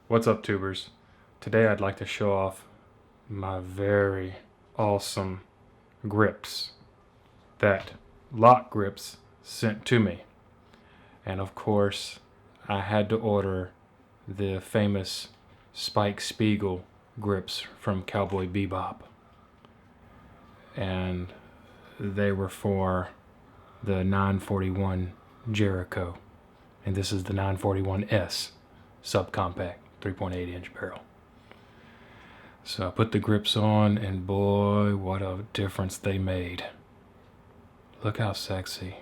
What's up, tubers? Today I'd like to show off my very awesome grips that LOK grips sent to me. And of course, I had to order the famous Spike Spiegel grips from Cowboy Bebop. And they were for the 941 Jericho. And this is the 941S subcompact 3.8 inch barrel. So I put the grips on, and boy, what a difference they made. Look how sexy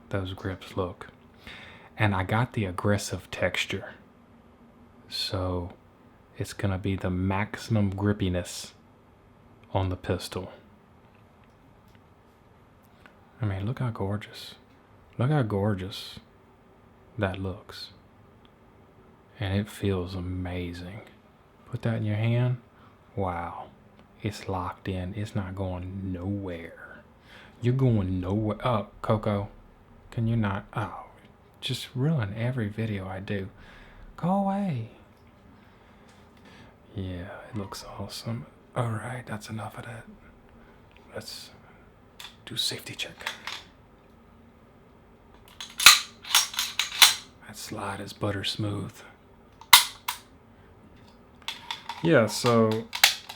those grips look. And I got the aggressive texture. So it's gonna be the maximum grippiness on the pistol. I mean, look how gorgeous. Look how gorgeous that looks. And it feels amazing. Put that in your hand. Wow. It's locked in. It's not going nowhere. You're going nowhere. Oh, Coco. Can you not? Oh, just ruin every video I do. Go away. Yeah, it looks awesome. Alright, that's enough of that. Let's do safety check. That slide is butter smooth. Yeah, so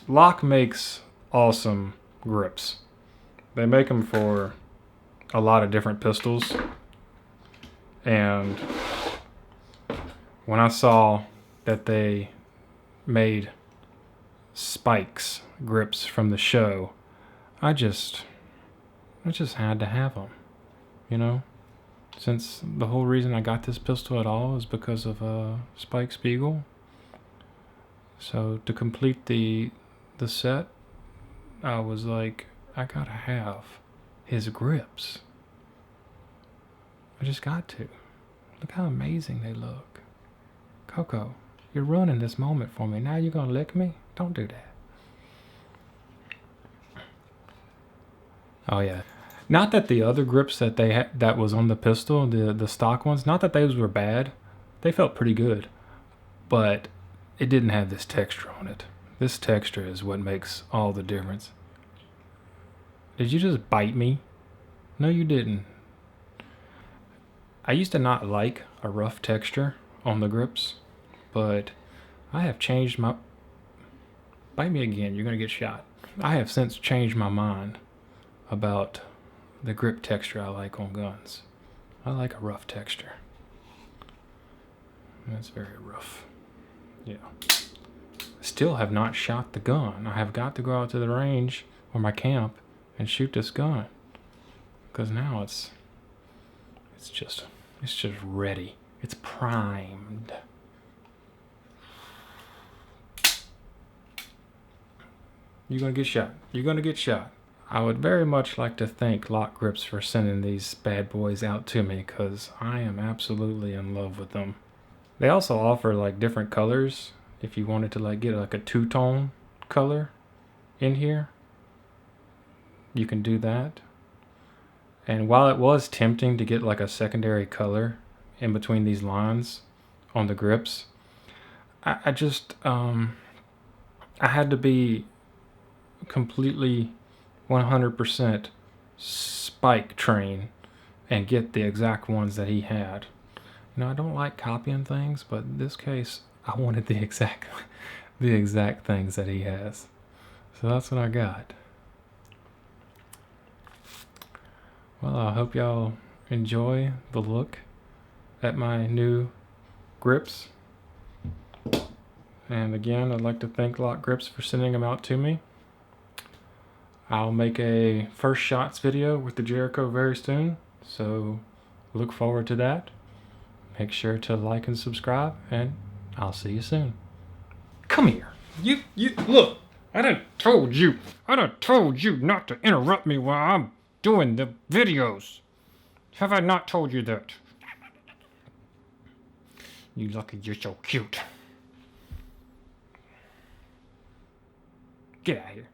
LOK makes awesome grips. They make them for a lot of different pistols. And when I saw that they made Spike's grips from the show, I just had to have them, you know? Since the whole reason I got this pistol at all is because of Spike Spiegel. So to complete the set, I was like, I gotta have his grips. I just got to. Look how amazing they look. Coco, you're ruining this moment for me. Now you're gonna lick me? Don't do that. Oh yeah. Not that the other grips that they had that was on the pistol, the stock ones, not that those were bad. They felt pretty good. But it didn't have this texture on it. This texture is what makes all the difference. Did you just bite me? No, you didn't. I used to not like a rough texture on the grips, but I have changed my... Bite me again, you're gonna get shot. I have since changed my mind about the grip texture I like on guns. I like a rough texture. That's very rough. Yeah. Still have not shot the gun. I have got to go out to the range or my camp and shoot this gun. Because now it's just ready. It's primed. You're gonna get shot. You're gonna get shot. I would very much like to thank LOK Grips for sending these bad boys out to me, because I am absolutely in love with them. They also offer like different colors if you wanted to like get like a two-tone color in here. You can do that. And while it was tempting to get like a secondary color in between these lines on the grips, I just I had to be completely 100% Spike train and get the exact ones that he had. You know, I don't like copying things, but in this case, I wanted the exact things that he has. So that's what I got. Well, I hope y'all enjoy the look at my new grips. And again, I'd like to thank LOK Grips for sending them out to me. I'll make a first shots video with the Jericho very soon, so look forward to that. Make sure to like and subscribe, and I'll see you soon. Come here. You look. I done told you not to interrupt me while I'm doing the videos. Have I not told you that? You lucky you're so cute. Get out of here.